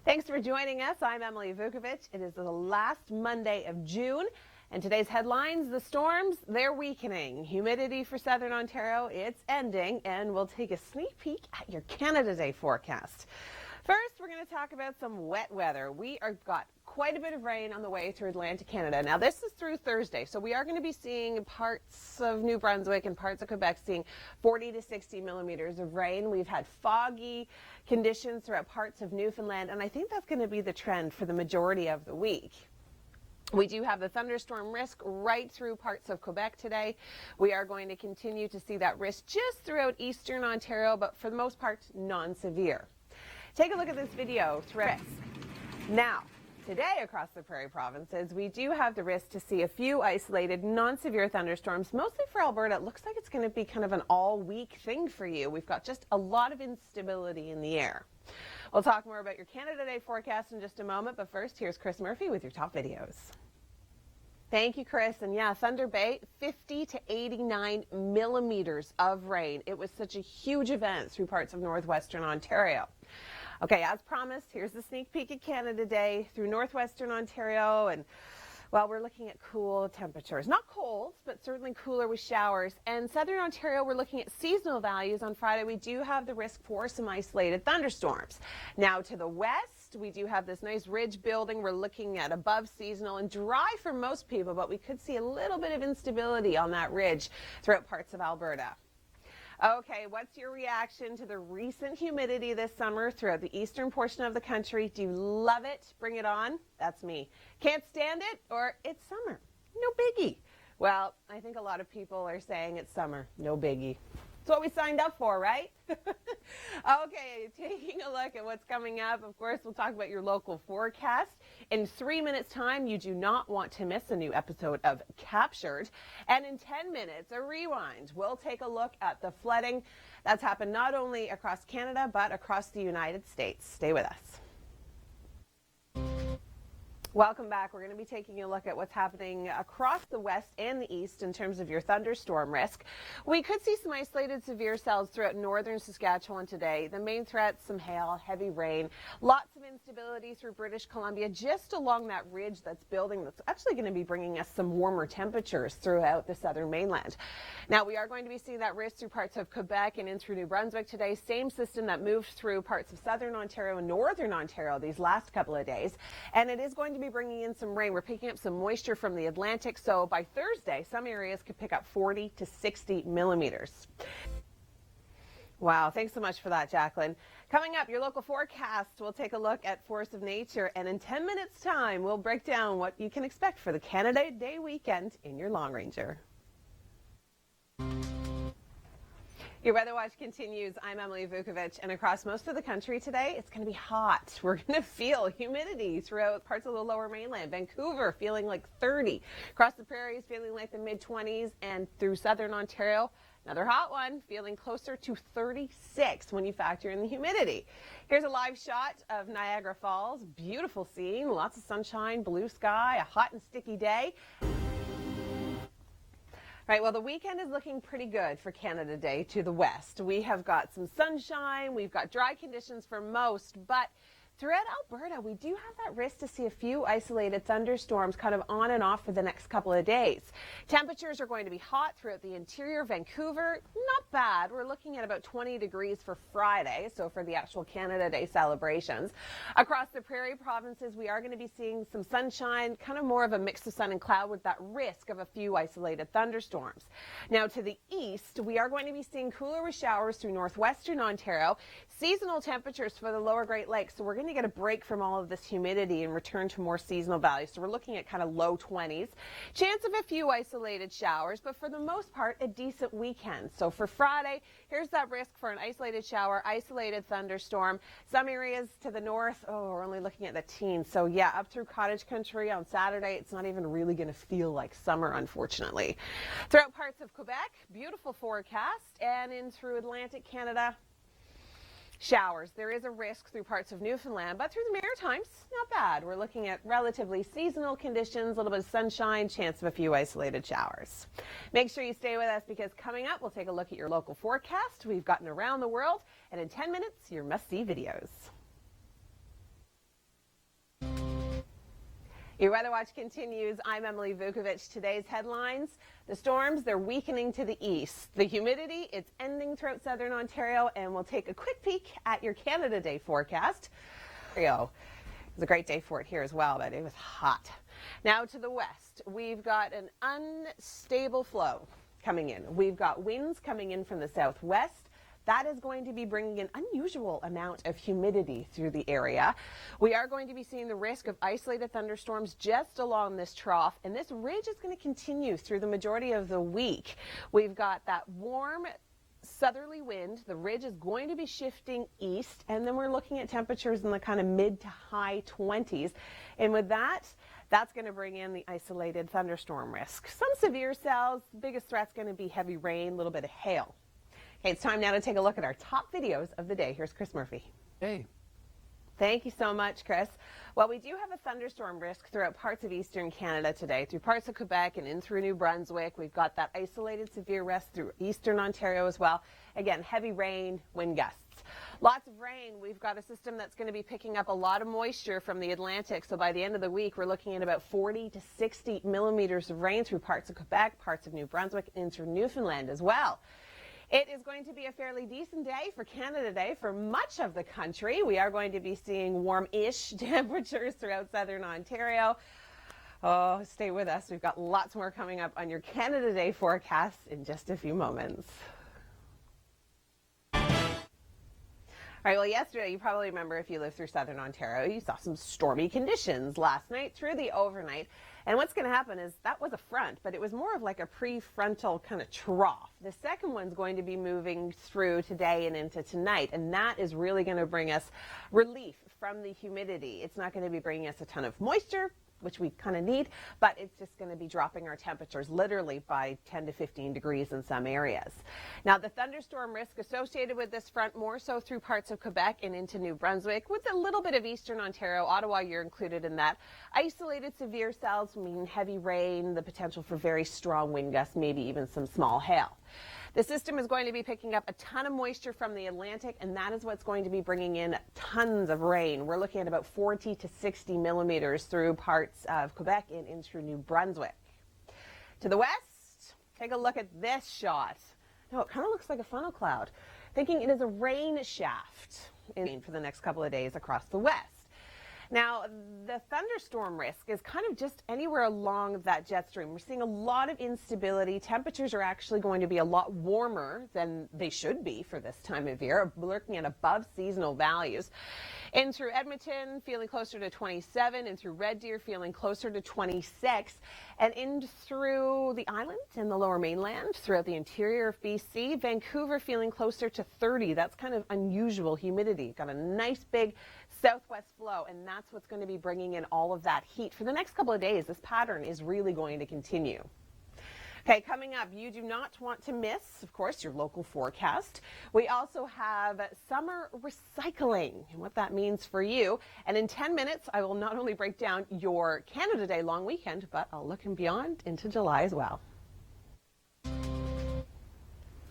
Thanks for joining us. I'm Emily Vukovic. It is the last Monday of June, and today's headlines: the storms, they're weakening. Humidity for southern Ontario, it's ending, and we'll take a sneak peek at your Canada Day forecast. First, we're going to talk about some wet weather. We are got quite a bit of rain on the way through Atlantic Canada. Now, this is through Thursday, so we are going to be seeing parts of New Brunswick and parts of Quebec seeing 40 to 60 millimeters of rain. We've had foggy conditions throughout parts of Newfoundland, and I think that's going to be the trend for the majority of the week. We do have the thunderstorm risk right through parts of Quebec today. We are going to continue to see that risk just throughout eastern Ontario, but for the most part, non-severe. Take a look at this video throughout risk. Now, today across the prairie provinces, we do have the risk to see a few isolated non-severe thunderstorms, mostly for Alberta. It looks like it's going to be kind of an all-week thing for you. We've got just a lot of instability in the air. We'll talk more about your Canada Day forecast in just a moment, but first, here's Chris Murphy with your top videos. Thank you, Chris. And yeah, Thunder Bay, 50 to 89 millimeters of rain. It was such a huge event through parts of northwestern Ontario. Okay, as promised, here's the sneak peek at Canada Day through northwestern Ontario, and well, we're looking at cool temperatures. Not cold, but certainly cooler with showers. And southern Ontario, we're looking at seasonal values. On Friday, we do have the risk for some isolated thunderstorms. Now to the west, we do have this nice ridge building. We're looking at above seasonal and dry for most people, but we could see a little bit of instability on that ridge throughout parts of Alberta. Okay, what's your reaction to the recent humidity this summer throughout the eastern portion of the country? Do you love it? Bring it on? That's me. Can't stand it? Or it's summer? No biggie. Well, I think a lot of people are saying it's summer. No biggie. That's what we signed up for, right? Okay, taking a look at what's coming up. Of course, we'll talk about your local forecast. In 3 minutes' time, you do not want to miss a new episode of Captured. And in 10 minutes, a rewind. We'll take a look at the flooding that's happened not only across Canada, but across the United States. Stay with us. Welcome back. We're going to be taking a look at what's happening across the west and the east in terms of your thunderstorm risk. We could see some isolated severe cells throughout northern Saskatchewan today. The main threats, some hail, heavy rain, lots of instability through British Columbia, just along that ridge that's building that's actually going to be bringing us some warmer temperatures throughout the southern mainland. Now, we are going to be seeing that risk through parts of Quebec and in through New Brunswick today. Same system that moved through parts of southern Ontario and northern Ontario these last couple of days. And it is going to be bringing in some rain. We're picking up some moisture from the Atlantic, so by Thursday, some areas could pick up 40 to 60 millimeters. Wow, thanks so much for that, Jacqueline. Coming up, your local forecast, we'll take a look at force of nature, and in 10 minutes' time, we'll break down what you can expect for the Canada Day weekend in your Long Ranger. Your Weather Watch continues. I'm Emily Vukovic, and across most of the country today, it's going to be hot. We're going to feel humidity throughout parts of the lower mainland. Vancouver feeling like 30. Across the prairies feeling like the mid-20s, and through southern Ontario, another hot one, feeling closer to 36 when you factor in the humidity. Here's a live shot of Niagara Falls. Beautiful scene, lots of sunshine, blue sky, a hot and sticky day. Right, well, the weekend is looking pretty good for Canada Day to the west. We have got some sunshine, we've got dry conditions for most, but throughout Alberta, we do have that risk to see a few isolated thunderstorms kind of on and off for the next couple of days. Temperatures are going to be hot throughout the interior. Vancouver, not bad. We're looking at about 20 degrees for Friday, so for the actual Canada Day celebrations. Across the prairie provinces, we are going to be seeing some sunshine, kind of more of a mix of sun and cloud with that risk of a few isolated thunderstorms. Now to the east, we are going to be seeing cooler with showers through northwestern Ontario. Seasonal temperatures for the lower Great Lakes, so we're going to get a break from all of this humidity and return to more seasonal values. So we're looking at kind of low 20s. Chance of a few isolated showers, but for the most part, a decent weekend. So for Friday, here's that risk for an isolated shower, isolated thunderstorm. Some areas to the north, oh, we're only looking at the teens. So yeah, up through cottage country on Saturday, it's not even really going to feel like summer, unfortunately. Throughout parts of Quebec, beautiful forecast, and in through Atlantic Canada, showers. There is a risk through parts of Newfoundland, but through the Maritimes, not bad. We're looking at relatively seasonal conditions, a little bit of sunshine, chance of a few isolated showers. Make sure you stay with us because coming up, we'll take a look at your local forecast. We've gotten around the world, and in 10 minutes, your must-see videos. Your Weather Watch continues. I'm Emily Vukovic. Today's headlines: the storms, they're weakening to the east. The humidity, it's ending throughout southern Ontario, and we'll take a quick peek at your Canada Day forecast. It was a great day for it here as well, but it was hot. Now to the west, we've got an unstable flow coming in. We've got winds coming in from the southwest. That is going to be bringing an unusual amount of humidity through the area. We are going to be seeing the risk of isolated thunderstorms just along this trough, and this ridge is going to continue through the majority of the week. We've got that warm southerly wind. The ridge is going to be shifting east, and then we're looking at temperatures in the kind of mid to high 20s. And with that, that's going to bring in the isolated thunderstorm risk. Some severe cells. Biggest threat's going to be heavy rain, a little bit of hail. Okay, it's time now to take a look at our top videos of the day. Here's Chris Murphy. Hey. Thank you so much, Chris. Well, we do have a thunderstorm risk throughout parts of eastern Canada today, through parts of Quebec and in through New Brunswick. We've got that isolated severe risk through eastern Ontario as well. Again, heavy rain, wind gusts. Lots of rain. We've got a system that's going to be picking up a lot of moisture from the Atlantic. So by the end of the week, we're looking at about 40 to 60 millimeters of rain through parts of Quebec, parts of New Brunswick, and through Newfoundland as well. It is going to be a fairly decent day for Canada Day for much of the country. We are going to be seeing warm-ish temperatures throughout southern Ontario. Oh, stay with us. We've got lots more coming up on your Canada Day forecast in just a few moments. All right, well, yesterday, you probably remember if you live through southern Ontario, you saw some stormy conditions last night through the overnight. And what's going to happen is that was a front, but it was more of like a prefrontal kind of trough. The second one's going to be moving through today and into tonight, and that is really going to bring us relief from the humidity. It's not going to be bringing us a ton of moisture, which we kind of need, but it's just going to be dropping our temperatures literally by 10 to 15 degrees in some areas. Now, the thunderstorm risk associated with this front more so through parts of Quebec and into New Brunswick, with a little bit of eastern Ontario. Ottawa, you're included in that. Isolated severe cells mean heavy rain, the potential for very strong wind gusts, maybe even some small hail. The system is going to be picking up a ton of moisture from the Atlantic, and that is what's going to be bringing in tons of rain. We're looking at about 40 to 60 millimeters through parts of Quebec and in through New Brunswick. To the west, take a look at this shot. No, it kind of looks like a funnel cloud. Thinking it is a rain shaft for the next couple of days across the west. Now, the thunderstorm risk is kind of just anywhere along that jet stream. We're seeing a lot of instability. Temperatures are actually going to be a lot warmer than they should be for this time of year. We're looking at above seasonal values. In through Edmonton, feeling closer to 27, and through Red Deer, feeling closer to 26, and in through the island and the lower mainland, throughout the interior of BC, Vancouver feeling closer to 30. That's kind of unusual humidity. Got a nice big southwest flow, and that's what's going to be bringing in all of that heat for the next couple of days. This pattern is really going to continue. Okay, coming up, you do not want to miss, of course, your local forecast. We also have summer recycling and what that means for you. And in 10 minutes, I will not only break down your Canada Day long weekend, but I'll look and beyond into July as well.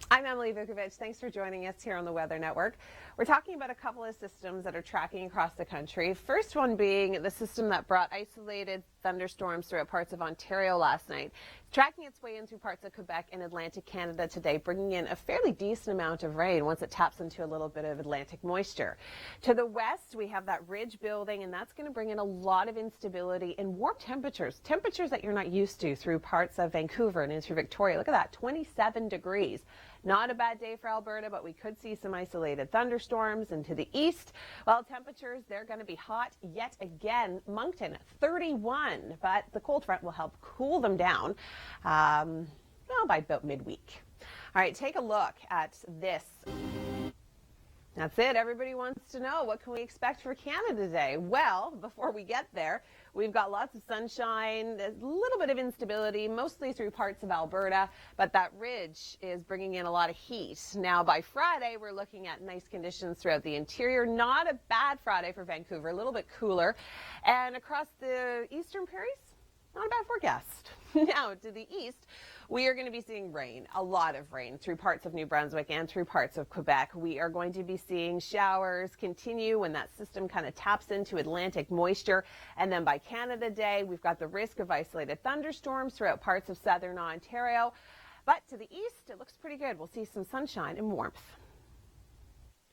I'm Emily Vukovic. Thanks for joining us here on the Weather Network. We're talking about a couple of systems that are tracking across the country. First one being the system that brought isolated thunderstorms throughout parts of Ontario last night. It's tracking its way in through parts of Quebec and Atlantic Canada today, bringing in a fairly decent amount of rain once it taps into a little bit of Atlantic moisture. To the west, we have that ridge building, and that's going to bring in a lot of instability and warm temperatures, temperatures that you're not used to through parts of Vancouver and into Victoria. Look at that, 27 degrees. Not a bad day for Alberta, but we could see some isolated thunderstorms. And to the east, well, temperatures, they're going to be hot yet again. Moncton, 31, but the cold front will help cool them down by about midweek. All right, take a look at this. That's it. Everybody wants to know, what can we expect for Canada Day? Well, before we get there, we've got lots of sunshine, a little bit of instability, mostly through parts of Alberta, but that ridge is bringing in a lot of heat. Now, by Friday, we're looking at nice conditions throughout the interior. Not a bad Friday for Vancouver, a little bit cooler. And across the eastern prairies, not a bad forecast. Now, to the east, We are going to be seeing rain, a lot of rain, through parts of New Brunswick and through parts of Quebec. We are going to be seeing showers continue when that system kind of taps into Atlantic moisture. And then by Canada Day, we've got the risk of isolated thunderstorms throughout parts of southern Ontario. But to the east, it looks pretty good. We'll see some sunshine and warmth.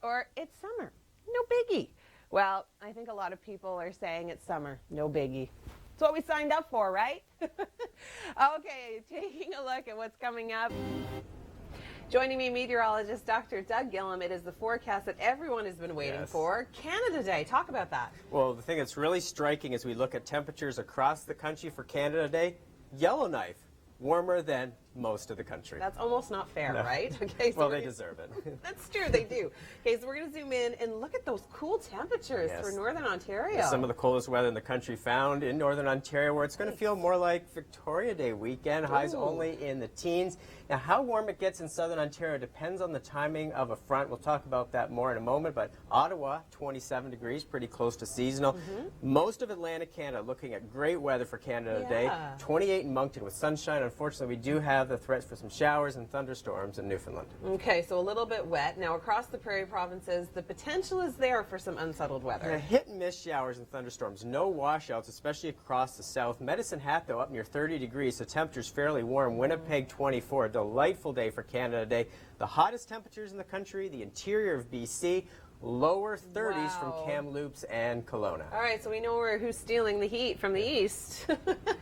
Or it's summer. No biggie. Well, I think a lot of people are saying it's summer. No biggie. It's what we signed up for, right? Okay, taking a look at what's coming up. Joining me, meteorologist Dr. Doug Gillum. It is the forecast that everyone has been waiting for. Canada Day. Talk about that. Well, the thing that's really striking as we look at temperatures across the country for Canada Day, Yellowknife, warmer than most of the country. That's almost not fair, right? Okay, so well, they deserve it. That's true, they do. Okay, so we're going to zoom in and look at those cool temperatures for Northern Ontario. Some of the coolest weather in the country found in Northern Ontario, where it's going to feel more like Victoria Day weekend, highs only in the teens. Now, how warm it gets in Southern Ontario depends on the timing of a front. We'll talk about that more in a moment, but Ottawa, 27 degrees, pretty close to seasonal. Most of Atlantic Canada looking at great weather for Canada Day. 28 in Moncton with sunshine. Unfortunately, we do have the threats for some showers and thunderstorms in Newfoundland. Okay, so a little bit wet. Now, across the prairie provinces, the potential is there for some unsettled weather. Hit and miss showers and thunderstorms. No washouts, especially across the south. Medicine Hat, though, up near 30 degrees, so temperatures fairly warm. Winnipeg, 24. A delightful day for Canada Day. The hottest temperatures in the country, the interior of BC. Lower 30s from Kamloops and Kelowna. All right, so we know who's stealing the heat from the east.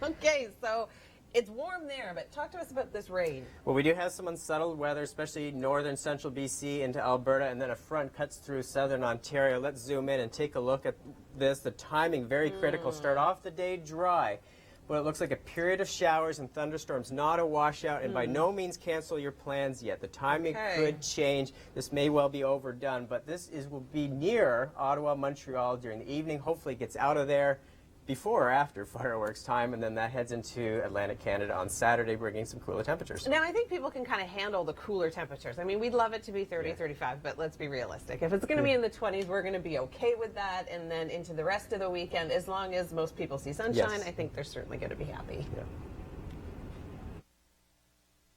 Okay, so it's warm there, but talk to us about this rain. Well, we do have some unsettled weather, especially northern central BC into Alberta, and then a front cuts through southern Ontario. Let's zoom in and take a look at this. The timing, very critical. Start off the day dry, but it looks like a period of showers and thunderstorms, not a washout, and by no means cancel your plans yet. The timing could change. This may well be overdone, but this will be near Ottawa, Montreal during the evening. Hopefully it gets out of there before or after fireworks time, and then that heads into Atlantic Canada on Saturday, bringing some cooler temperatures. Now, I think people can kind of handle the cooler temperatures. I mean, we'd love it to be 30, 35, but let's be realistic. If it's going to be in the 20s, we're going to be okay with that, and then into the rest of the weekend, as long as most people see sunshine, I think they're certainly going to be happy. Yeah.